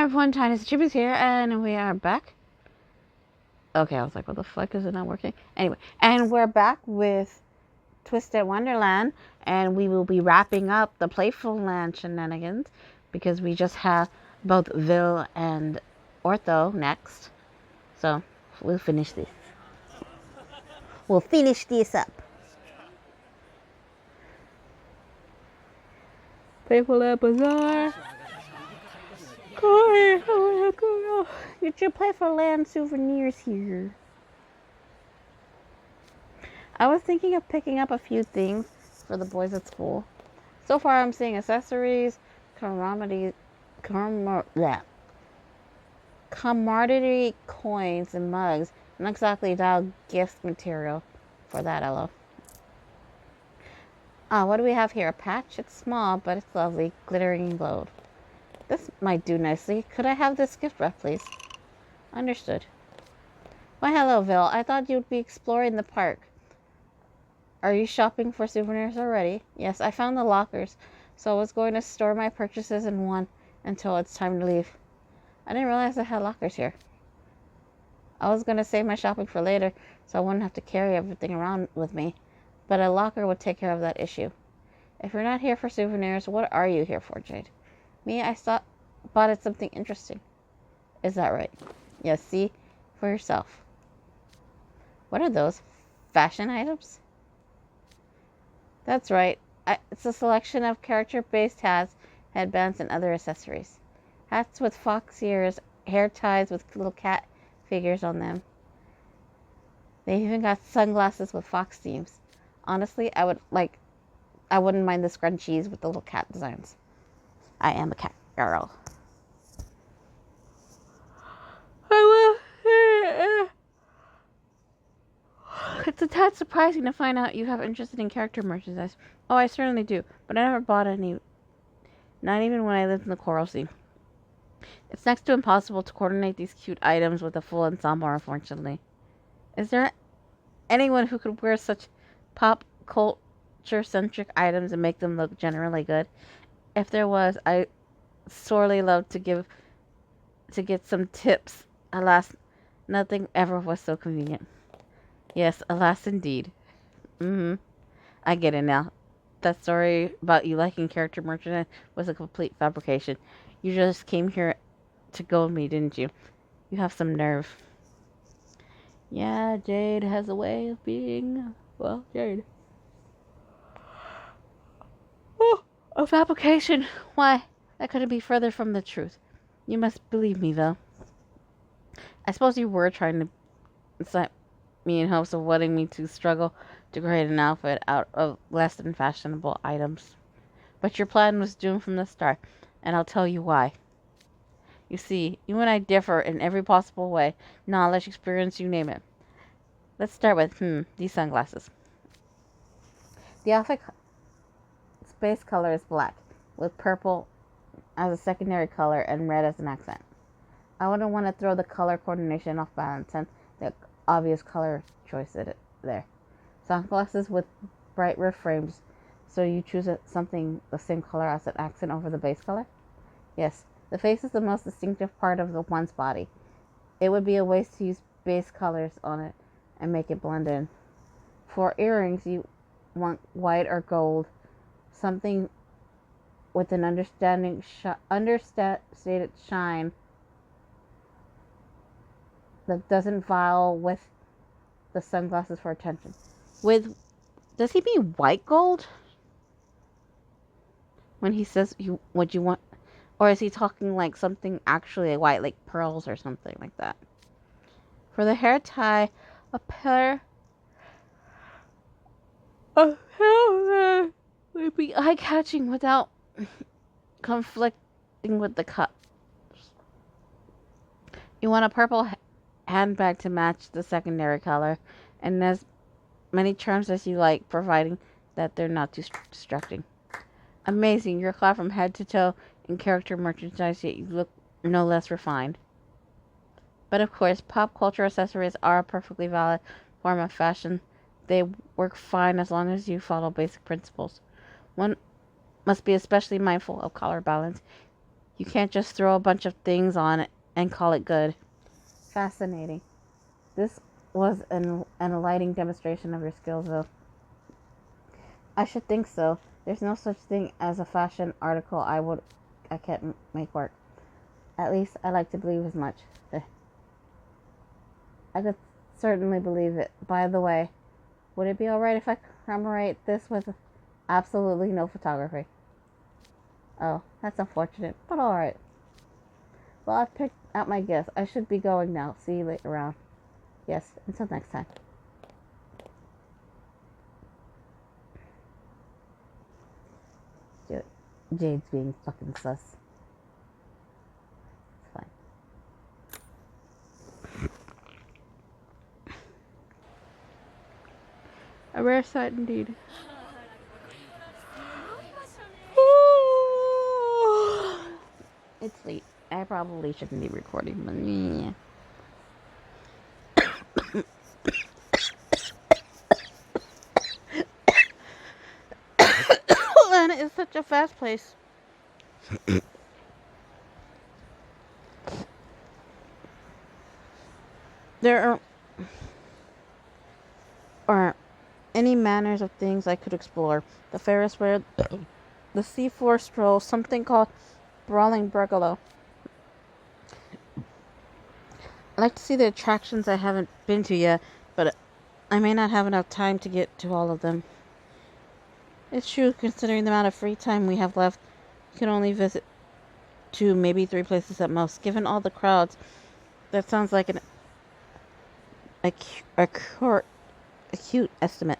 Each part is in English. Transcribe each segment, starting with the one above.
everyone, Tiniestofchibis here, and we are back. Okay, I was like, what the fuck, is it not working? Anyway, and we're back with Twisted Wonderland, and we will be wrapping up the Playful Land shenanigans, because we just have both Vil and Ortho next. So, we'll finish this. We'll finish this up. Playful Land Bazaar. Get your Playful Land souvenirs here. I was thinking of picking up a few things for the boys at school. So far, I'm seeing accessories, commodity coins, and mugs. Not exactly dial gift material for that, LO. What do we have here? A patch? It's small, but it's lovely, glittering gold. This might do nicely. Could I have this gift wrap, please? Understood. Why, hello, Vil. I thought you'd be exploring the park. Are you shopping for souvenirs already? Yes, I found the lockers, so I was going to store my purchases in one until it's time to leave. I didn't realize I had lockers here. I was going to save my shopping for later, so I wouldn't have to carry everything around with me, but a locker would take care of that issue. If you're not here for souvenirs, what are you here for, Jade? Me, I spotted something interesting. Is that right? Yes, see for yourself. What are those? Fashion items? That's right. It's a selection of character-based hats, headbands, and other accessories. Hats with fox ears, hair ties with little cat figures on them. They even got sunglasses with fox themes. Honestly, I wouldn't mind the scrunchies with the little cat designs. I am a cat girl. It's a tad surprising to find out you have interest in character merchandise. Oh, I certainly do, but I never bought any. Not even when I lived in the Coral Sea. It's next to impossible to coordinate these cute items with a full ensemble, unfortunately. Is there anyone who could wear such pop culture-centric items and make them look generally good? If there was, I sorely love to get some tips. Alas, nothing ever was so convenient. Yes, alas indeed. I get it now. That story about you liking character merchandise was a complete fabrication. You just came here to goad me, didn't you? You have some nerve. Yeah, Jade has a way of being, well, Jade. Oh, a fabrication. Why, that couldn't be further from the truth. You must believe me, though. I suppose you were trying to incite me in hopes of wanting me to struggle to create an outfit out of less than fashionable items. But your plan was doomed from the start, and I'll tell you why. You see, you and I differ in every possible way. Knowledge, experience, you name it. Let's start with, these sunglasses. The outfit base color is black, with purple as a secondary color and red as an accent. I wouldn't want to throw the color coordination off balance, and the obvious color choice there. Sunglasses with bright red frames, so you choose something the same color as an accent over the base color? Yes, the face is the most distinctive part of one's body. It would be a waste to use base colors on it and make it blend in. For earrings, you want white or gold, something with an understated shine that doesn't vie with the sunglasses for attention. Does he mean white gold? When he says what you want, or is he talking like something actually white, like pearls or something like that? For the hair tie, a pair of hair would be eye-catching without conflicting with the cut. You want a purple handbag to match the secondary color, and as many charms as you like, providing that they're not too distracting. Amazing, you're clad from head to toe in character merchandise, yet you look no less refined. But of course, pop culture accessories are a perfectly valid form of fashion. They work fine as long as you follow basic principles. One must be especially mindful of color balance. You can't just throw a bunch of things on it and call it good. Fascinating. This was an enlightening demonstration of your skills, though. I should think so. There's no such thing as a fashion article I can't make work. At least I like to believe as much. I could certainly believe it. By the way, would it be alright if I commemorate this with absolutely no photography? Oh, that's unfortunate, but alright. Well, I've picked out my gifts. I should be going now. See you later around. Yes, until next time. Jade's being fucking sus. It's fine. A rare sight indeed. It's late. I probably shouldn't be recording, but yeah. Atlanta is such a fast place. There aren't any manners of things I could explore. The Ferris wheel, the seafloor stroll, something called Brawling Brigalow. I like to see the attractions I haven't been to yet, but I may not have enough time to get to all of them. It's true, considering the amount of free time we have left, you can only visit 2, maybe 3 places at most. Given all the crowds, that sounds like an acute estimate.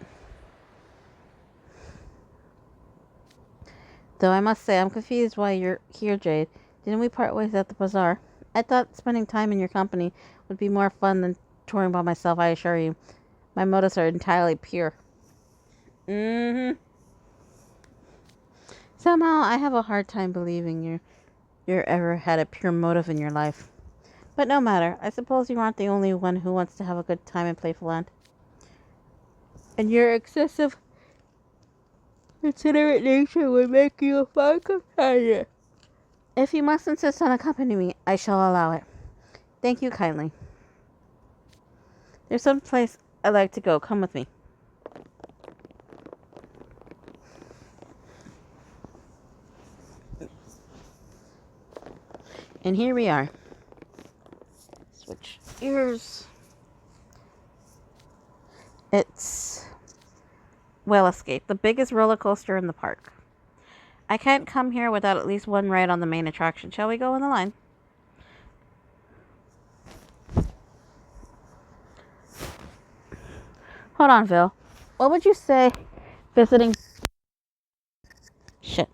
Though I must say, I'm confused why you're here, Jade. Didn't we part ways at the bazaar? I thought spending time in your company would be more fun than touring by myself, I assure you. My motives are entirely pure. Somehow, I have a hard time believing you ever had a pure motive in your life. But no matter. I suppose you aren't the only one who wants to have a good time in Playful Land. And your excessive, considerate nature would make you a fine companion. If you must insist on accompanying me, I shall allow it. Thank you kindly. There's some place I'd like to go. Come with me. And here we are. Switch gears. It's Whale Escape, the biggest roller coaster in the park. I can't come here without at least one ride on the main attraction. Shall we go in the line? Hold on, Phil. What would you say visiting... Shit.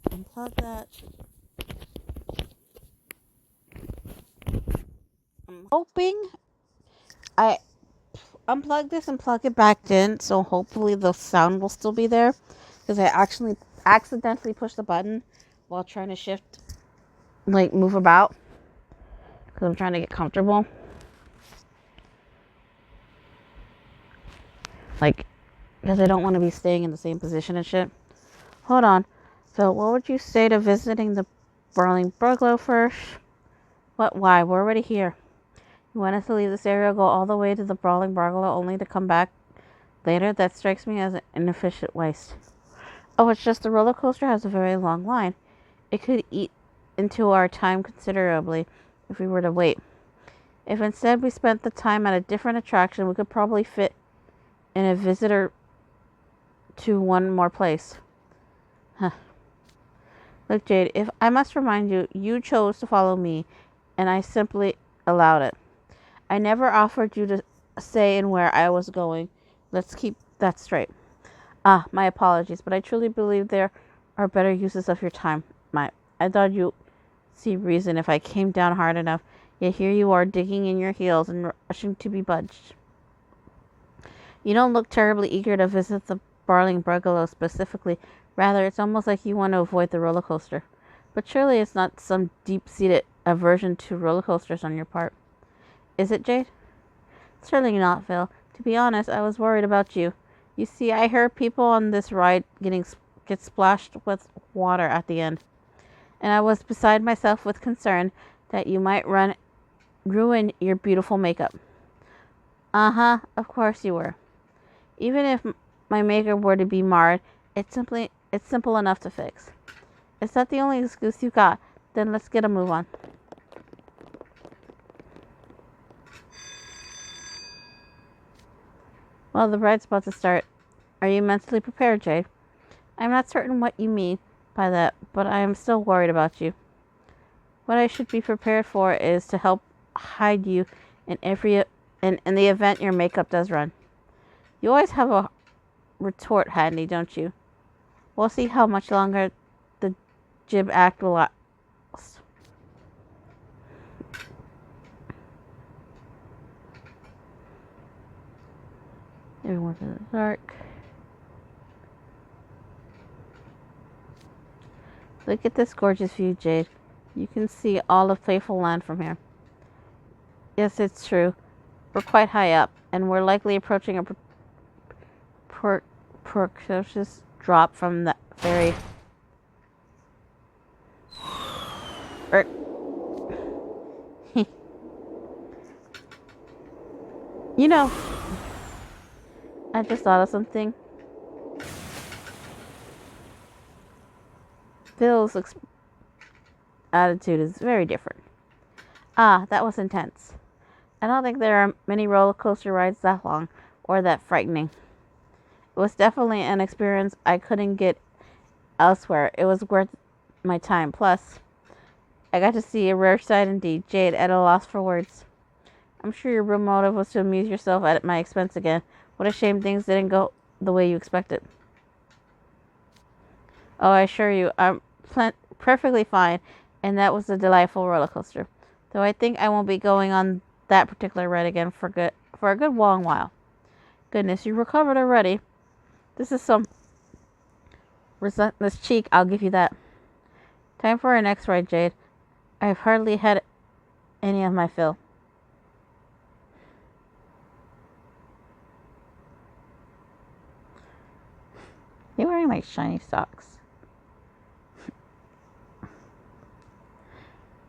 Unplug that. I'm hoping I unplug this and plug it back in, so hopefully the sound will still be there. Because I actually accidentally pushed the button while trying to shift, like move about. Because I'm trying to get comfortable. Like, because I don't want to be staying in the same position and shit. Hold on. So, what would you say to visiting the Brawling Brigalow first? What? Why? We're already here. You want us to leave this area, go all the way to the Brawling Brigalow, only to come back later? That strikes me as an inefficient waste. Oh, it's just the roller coaster has a very long line. It could eat into our time considerably if we were to wait. If instead we spent the time at a different attraction, we could probably fit in a visitor to one more place. Huh. Look, Jade, if I must remind you, you chose to follow me, and I simply allowed it. I never offered you to say and where I was going. Let's keep that straight. My apologies, but I truly believe there are better uses of your time. I thought you'd see reason if I came down hard enough, yet here you are digging in your heels and rushing to be budged. You don't look terribly eager to visit the Brawling Brigalow specifically. Rather, it's almost like you want to avoid the roller coaster. But surely it's not some deep-seated aversion to roller coasters on your part. Is it, Jade? Certainly not, Phil. To be honest, I was worried about you. You see, I heard people on this ride getting get splashed with water at the end. And I was beside myself with concern that you might ruin your beautiful makeup. Uh-huh, of course you were. Even if my makeup were to be marred, it's simple enough to fix. Is that the only excuse you got? Then let's get a move on. Well, the ride's about to start. Are you mentally prepared, Jade? I'm not certain what you mean by that, but I am still worried about you. What I should be prepared for is to help hide you in the event your makeup does run. You always have a retort handy, don't you? We'll see how much longer the jib act will last. Everyone's in the dark. Look at this gorgeous view, Jade. You can see all of Playful Land from here. Yes, it's true. We're quite high up, and we're likely approaching a precocious drop from the very... You know, I just thought of something. Phil's attitude is very different. Ah, that was intense. I don't think there are many roller coaster rides that long or that frightening. It was definitely an experience I couldn't get elsewhere. It was worth my time. Plus, I got to see a rare sight indeed. Jade, at a loss for words. I'm sure your real motive was to amuse yourself at my expense again. What a shame things didn't go the way you expected. Oh, I assure you, I'm perfectly fine, and that was a delightful roller coaster. Though I think I won't be going on that particular ride again for a good long while. Goodness, you recovered already. This is some relentless cheek, I'll give you that. Time for our next ride, Jade. I've hardly had any of my fill. You're wearing like shiny socks.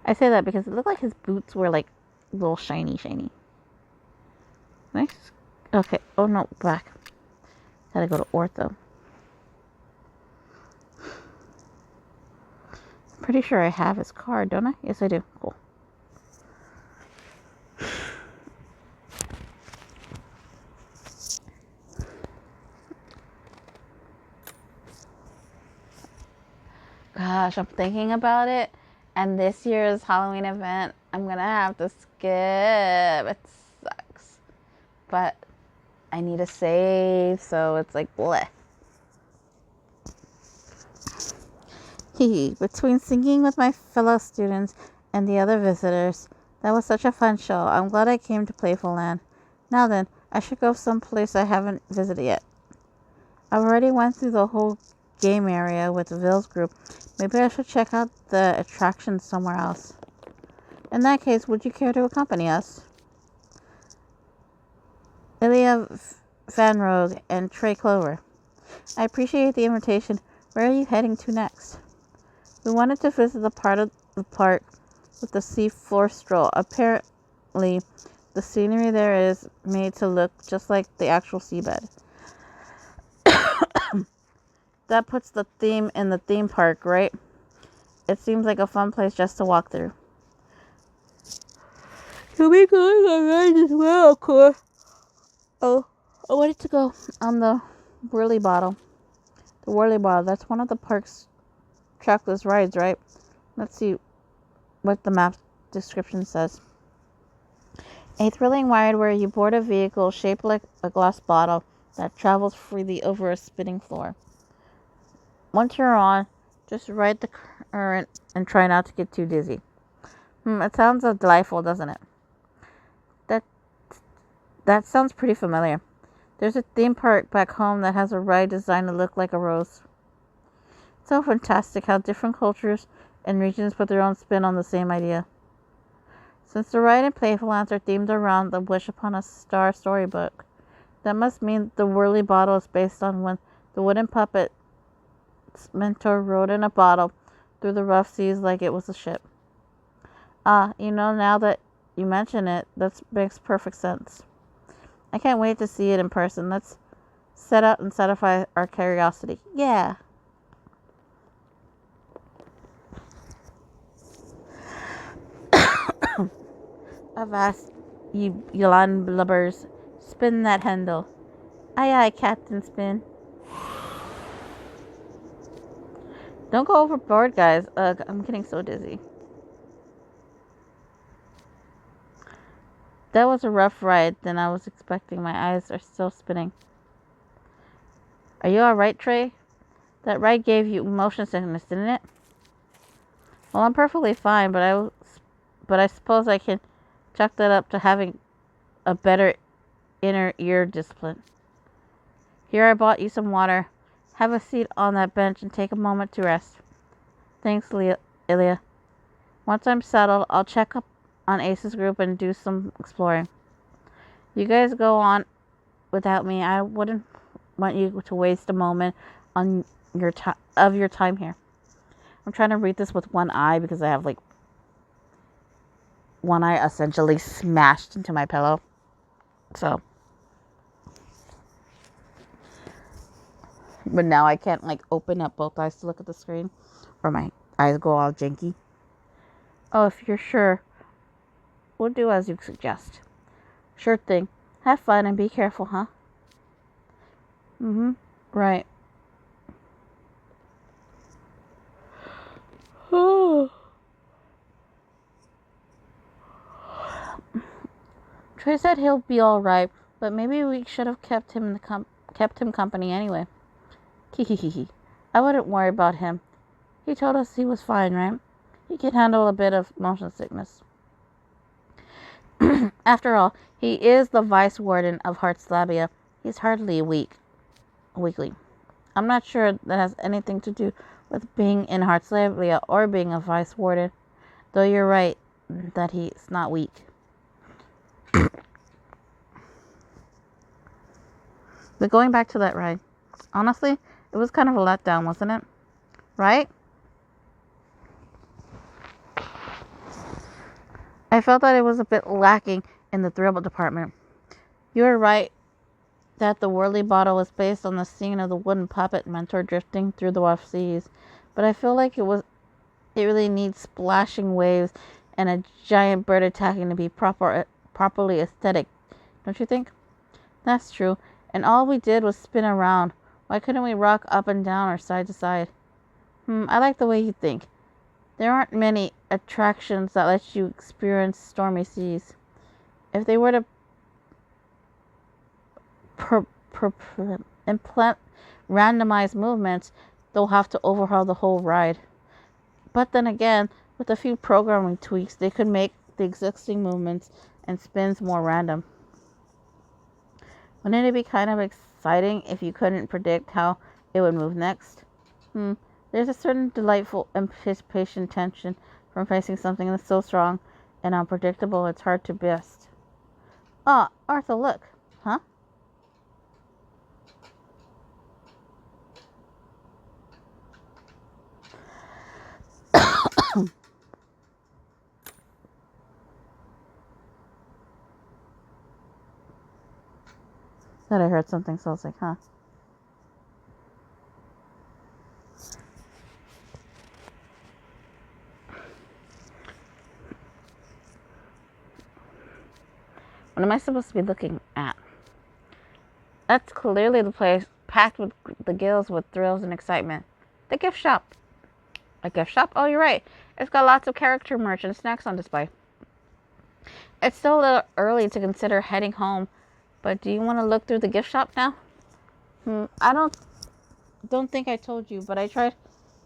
I say that because it looked like his boots were like a little shiny. Nice. Okay. Oh no, back. Gotta go to ortho. Pretty sure I have his card, don't I? Yes, I do. Cool. Gosh, I'm thinking about it. And this year's Halloween event, I'm gonna have to skip. It sucks. But I need to save, so it's like bleh. Between singing with my fellow students and the other visitors, that was such a fun show. I'm glad I came to Playful Land. Now then, I should go someplace I haven't visited yet. I've already went through the whole game area with Ville's group. Maybe I should check out the attractions somewhere else. In that case, would you care to accompany us? Ilya Van Rogue and Trey Clover. I appreciate the invitation. Where are you heading to next? We wanted to visit the part of the park with the sea-floor stroll. Apparently, the scenery there is made to look just like the actual seabed. That puts the theme in the theme park, right? It seems like a fun place just to walk through. You'll be going on ride as well, of course. Oh, I wanted to go on the Whirly Bottle. The Whirly Bottle, that's one of the park's trackless rides, right? Let's see what the map description says. A thrilling ride where you board a vehicle shaped like a glass bottle that travels freely over a spinning floor. Once you're on, just ride the current and try not to get too dizzy. It sounds delightful, doesn't it? That sounds pretty familiar. There's a theme park back home that has a ride designed to look like a rose. It's so fantastic how different cultures and regions put their own spin on the same idea. Since the ride and Playful Lands are themed around the Wish Upon a Star storybook, that must mean the Whirly Bottle is based on when the wooden puppet its mentor rode in a bottle through the rough seas like it was a ship. Now that you mention it, that makes perfect sense. I can't wait to see it in person. Let's set out and satisfy our curiosity. Yeah. Avast, you Yolan blubbers. Spin that handle. Aye, aye, Captain Spin. Don't go overboard, guys. Ugh, I'm getting so dizzy. That was a rough ride than I was expecting. My eyes are still spinning. Are you alright, Trey? That ride gave you motion sickness, didn't it? Well, I'm perfectly fine, but I suppose I can chalk that up to having a better inner ear discipline. Here, I bought you some water. Have a seat on that bench and take a moment to rest. Thanks, Ilya. Once I'm settled, I'll check up on Ace's group and do some exploring. You guys go on without me. I wouldn't want you to waste a moment on your time here. I'm trying to read this with one eye because I have like one eye essentially smashed into my pillow. So, but now I can't like open up both eyes to look at the screen, or my eyes go all janky. Oh, if you're sure, we'll do as you suggest. Sure thing. Have fun and be careful, huh? Right. Trey said he'll be all right, but maybe we should have kept him company anyway. Hehehe. I wouldn't worry about him. He told us he was fine, right? He can handle a bit of motion sickness. After all, he is the vice warden of Heartslabia. He's hardly a weakling. I'm not sure that has anything to do with being in Heartslabia or being a vice warden, though you're right that he's not weak. But going back to that ride, honestly, it was kind of a letdown, wasn't it? Right? I felt that it was a bit lacking in the thrill department. You were right that the whirly bottle was based on the scene of the wooden puppet mentor drifting through the rough seas, but I feel like it really needs splashing waves and a giant bird attacking to be properly aesthetic, don't you think? That's true, and all we did was spin around. Why couldn't we rock up and down or side to side? I like the way you think. There aren't many attractions that let you experience stormy seas. If they were to implant randomized movements, they'll have to overhaul the whole ride. But then again, with a few programming tweaks, they could make the existing movements and spins more random. Wouldn't it be kind of exciting if you couldn't predict how it would move next? There's a certain delightful anticipation tension from facing something that's so strong and unpredictable it's hard to best. Arthur, look. Huh? Thought I heard something, so I was like, huh? What am I supposed to be looking at? That's clearly the place packed with the gills with thrills and excitement. The gift shop. A gift shop? Oh, you're right. It's got lots of character merch and snacks on display. It's still a little early to consider heading home, but do you want to look through the gift shop now? I don't think I told you, but I tried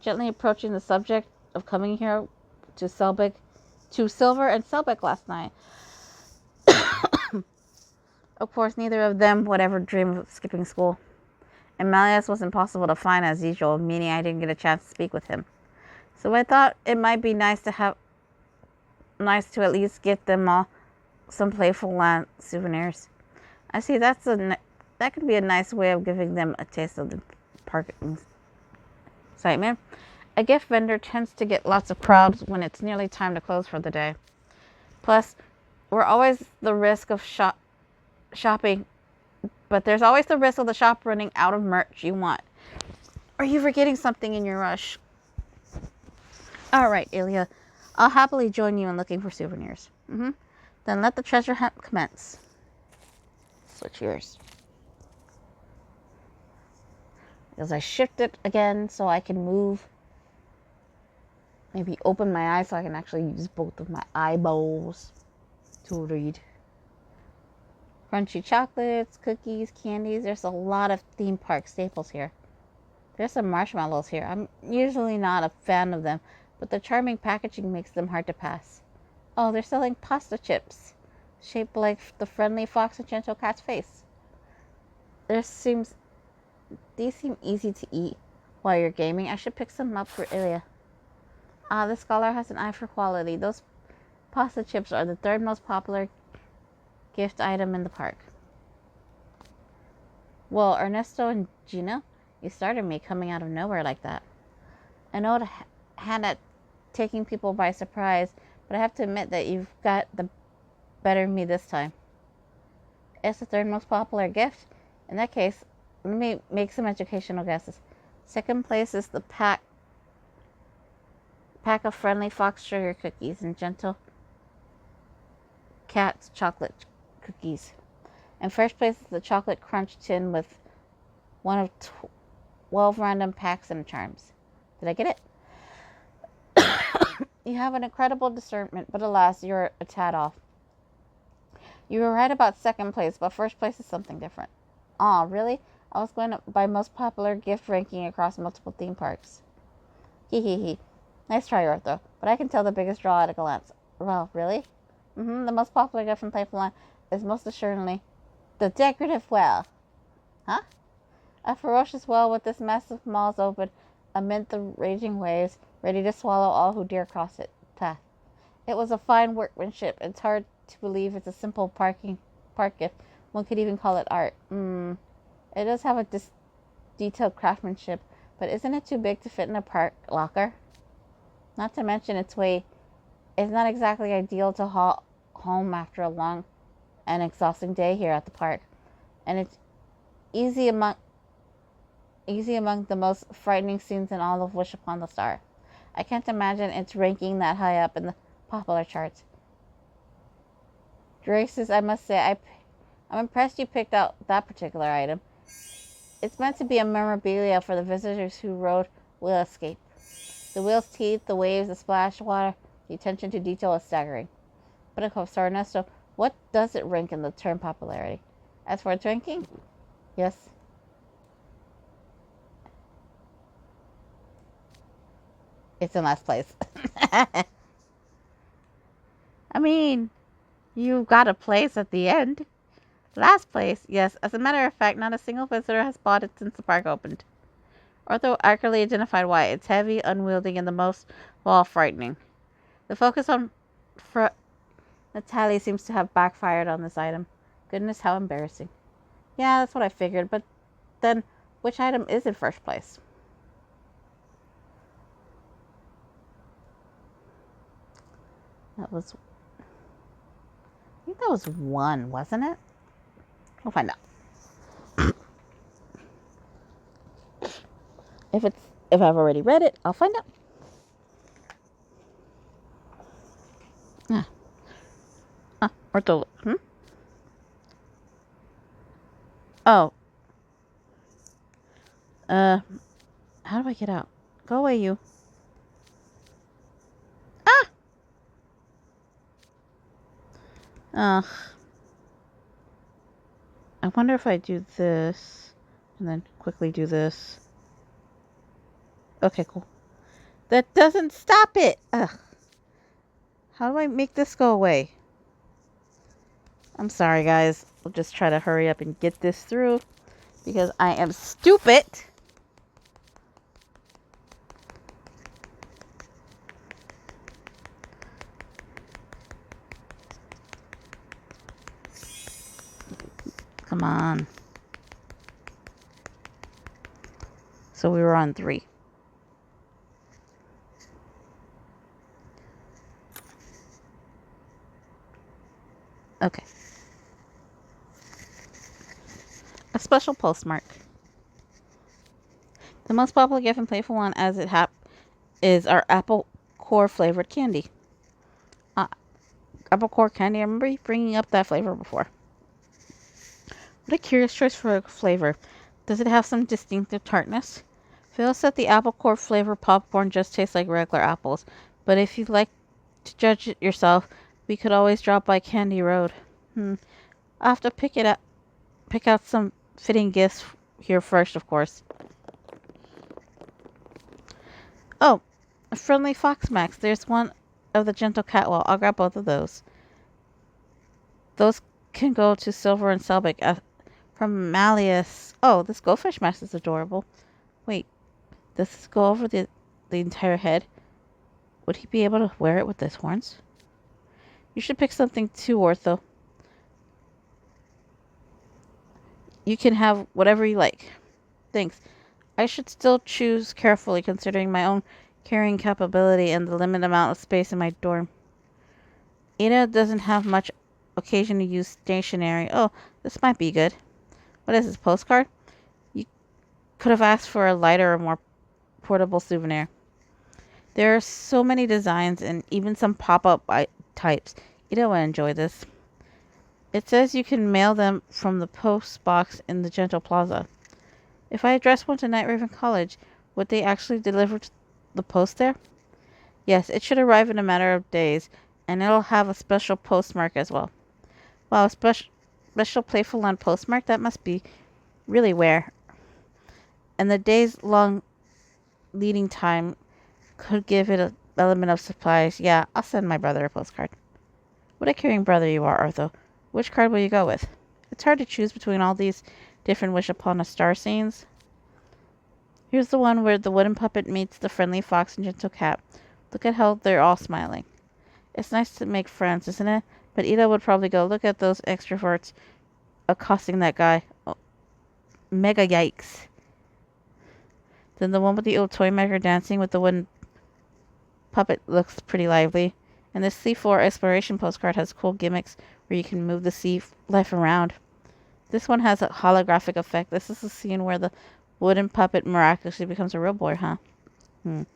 gently approaching the subject of coming here to Silver and Selbeck last night. Of course, neither of them would ever dream of skipping school. And Malleus was impossible to find as usual, meaning I didn't get a chance to speak with him. So I thought it might be nice to at least get them all some playful land souvenirs. I see that could be a nice way of giving them a taste of the park excitement. A gift vendor tends to get lots of crowds when it's nearly time to close for the day. Plus, we're always the risk of shopping, but there's always the risk of the shop running out of merch you want. Are you forgetting something in your rush? All right, Ilya. I'll happily join you in looking for souvenirs. Then let the treasure hunt commence. Switch yours. As I shift it again so I can move. Maybe open my eyes so I can actually use both of my eyeballs to read. Crunchy chocolates, cookies, candies. There's a lot of theme park staples here. There's some marshmallows here. I'm usually not a fan of them, but the charming packaging makes them hard to pass. Oh, they're selling pasta chips, shaped like the friendly fox and gentle cat's face. These seem easy to eat while you're gaming. I should pick some up for Ilya. The scholar has an eye for quality. Those pasta chips are the third most popular gift item in the park. Well, Ernesto and Gina, you started me coming out of nowhere like that. I know the hand at taking people by surprise, but I have to admit that you've got the better of me this time. It's the third most popular gift. In that case, let me make some educational guesses. Second place is the pack of friendly fox sugar cookies and gentle cat's chocolate cookies. And first place is the chocolate crunch tin with one of 12 random packs and charms. Did I get it? You have an incredible discernment, but alas, you're a tad off. You were right about second place, but first place is something different. Aw, really? I was going by most popular gift ranking across multiple theme parks. Hee hee hee. Nice try, Ortho, but I can tell the biggest draw at a glance. Well, really? The most popular gift from Playful is most assuredly the decorative well. Huh? A ferocious well with its massive maws open amid the raging waves, ready to swallow all who dare cross its path. It was a fine workmanship. It's hard to believe it's a simple park gift. One could even call it art. It does have a detailed craftsmanship, but isn't it too big to fit in a park locker? Not to mention its weight. It's not exactly ideal to haul home after a long and exhausting day here at the park. And it's easy among the most frightening scenes in all of Wish Upon the Star. I can't imagine its ranking that high up in the popular charts. Graces, I must say, I'm impressed you picked out that particular item. It's meant to be a memorabilia for the visitors who rode Wheel Escape. The wheel's teeth, the waves, the splash water, the attention to detail is staggering. But of course, Ernesto, what does it rank in the term popularity? As for its ranking? Yes. It's in last place. I mean, you got a place at the end. Last place, yes. As a matter of fact, not a single visitor has bought it since the park opened. Ortho accurately identified why. It's heavy, unwieldy, and the most, well, frightening. The focus on Natalie seems to have backfired on this item. Goodness, how embarrassing. Yeah, that's what I figured, but then, which item is in first place? I think that was 1, wasn't it? We'll find out. If I've already read it, I'll find out. Ortho. Oh. How do I get out? Go away, you. Ugh. I wonder if I do this and then quickly do this. Okay, cool. That doesn't stop it. Ugh. How do I make this go away? I'm sorry, guys. I'll just try to hurry up and get this through because I am stupid. Come on. So we were on 3. special postmark. The most popular gift in Playful one as it is our apple core flavored candy. Apple core candy, I remember you bringing up that flavor before. What a curious choice for a flavor. Does it have some distinctive tartness? Phil said the apple core flavor popcorn just tastes like regular apples, but if you'd like to judge it yourself, we could always drop by Candy Road. I'll have to pick out some fitting gifts here first, of course. Oh, a friendly Fox Max. There's one of the gentle catwall. I'll grab both of those. Those can go to Silver and Selbeck from Malleus. Oh, this goldfish mask is adorable. Wait, does this go over the entire head? Would he be able to wear it with his horns? You should pick something too, Ortho. You can have whatever you like. Thanks. I should still choose carefully considering my own carrying capability and the limited amount of space in my dorm. Ada doesn't have much occasion to use stationery. Oh, this might be good. What is this, postcard? You could have asked for a lighter or more portable souvenir. There are so many designs and even some pop-up types. Ada will enjoy this. It says you can mail them from the post box in the Gentle Plaza. If I address one to Night Raven College, would they actually deliver the post there? Yes, it should arrive in a matter of days, and it'll have a special postmark as well. Wow, a special Playful Land postmark? That must be really rare. And the days-long leading time could give it an element of surprise. Yeah, I'll send my brother a postcard. What a caring brother you are, Ortho. Which card will you go with? It's hard to choose between all these different wish upon a star scenes. Here's the one where the wooden puppet meets the friendly fox and gentle cat. Look at how they're all smiling. It's nice to make friends, isn't it? But Ida would probably go, look at those extroverts accosting that guy. Oh, mega yikes. Then the one with the old toy maker dancing with the wooden puppet looks pretty lively. And this C4 exploration postcard has cool gimmicks where you can move the sea life around. This one has a holographic effect. This is the scene where the wooden puppet miraculously becomes a real boy, huh? There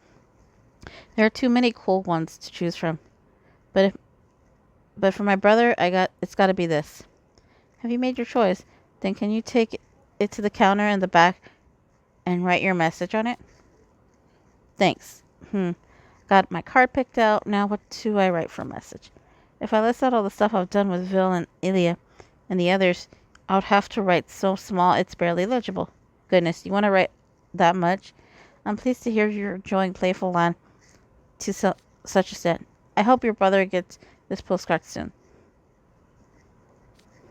are too many cool ones to choose from. But for my brother, it's got to be this. Have you made your choice? Then can you take it to the counter in the back and write your message on it? Thanks. Got my card picked out. Now what do I write for a message? If I list out all the stuff I've done with Vil and Ilya and the others, I would have to write so small it's barely legible. Goodness, you want to write that much? I'm pleased to hear you're enjoying Playful Land to such extent. I hope your brother gets this postcard soon.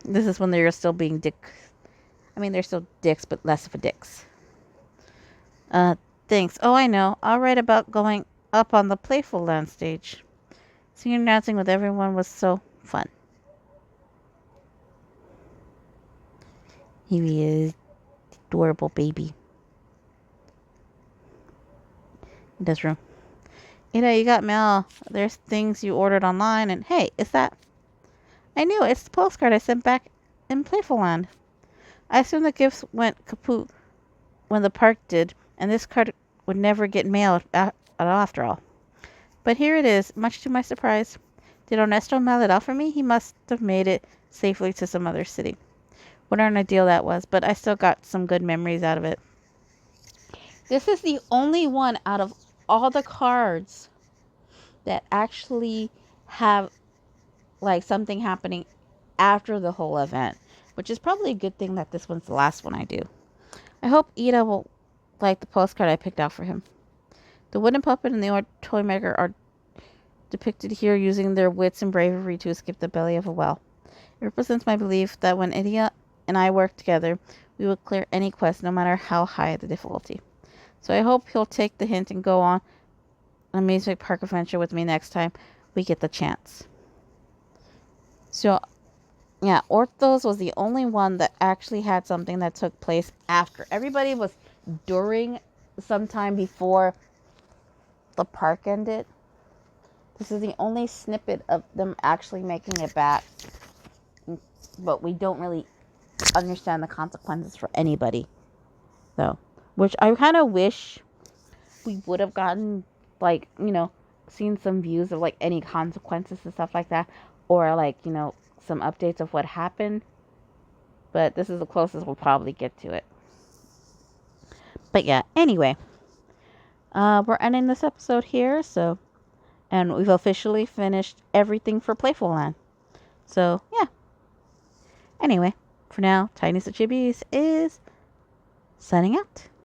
This is when they're still being dicks. I mean, they're still dicks, but less of a dicks. Thanks. Oh, I know. I'll write about going up on the Playful Land stage. Singing and dancing with everyone was so fun. Here he is. Adorable baby. In this room. You got mail. There's things you ordered online, and hey, is that? I knew it. It's the postcard I sent back in Playful Land. I assumed the gifts went kaput when the park did, and this card would never get mailed after all. But here it is, much to my surprise. Did Ernesto mail it out for me? He must have made it safely to some other city. What an ordeal that was, but I still got some good memories out of it. This is the only one out of all the cards that actually have like something happening after the whole event, which is probably a good thing that this one's the last one I do. I hope Ida will like the postcard I picked out for him. The wooden puppet and the old toy maker are depicted here using their wits and bravery to escape the belly of a whale. It represents my belief that when Ida and I work together, we will clear any quest, no matter how high the difficulty. So I hope he'll take the hint and go on an amusement park adventure with me next time we get the chance. So, yeah, Orthos was the only one that actually had something that took place after. Everybody was during sometime before the park ended. This is the only snippet of them actually making it back. But we don't really understand the consequences for anybody, though. Which I kind of wish we would have gotten, like, seen some views of, like, any consequences and stuff like that. Or, like, some updates of what happened. But this is the closest we'll probably get to it. But yeah, anyway. We're ending this episode here, so... And we've officially finished everything for Playful Land. So, yeah. Anyway, for now, Tiniestofchibis is signing out.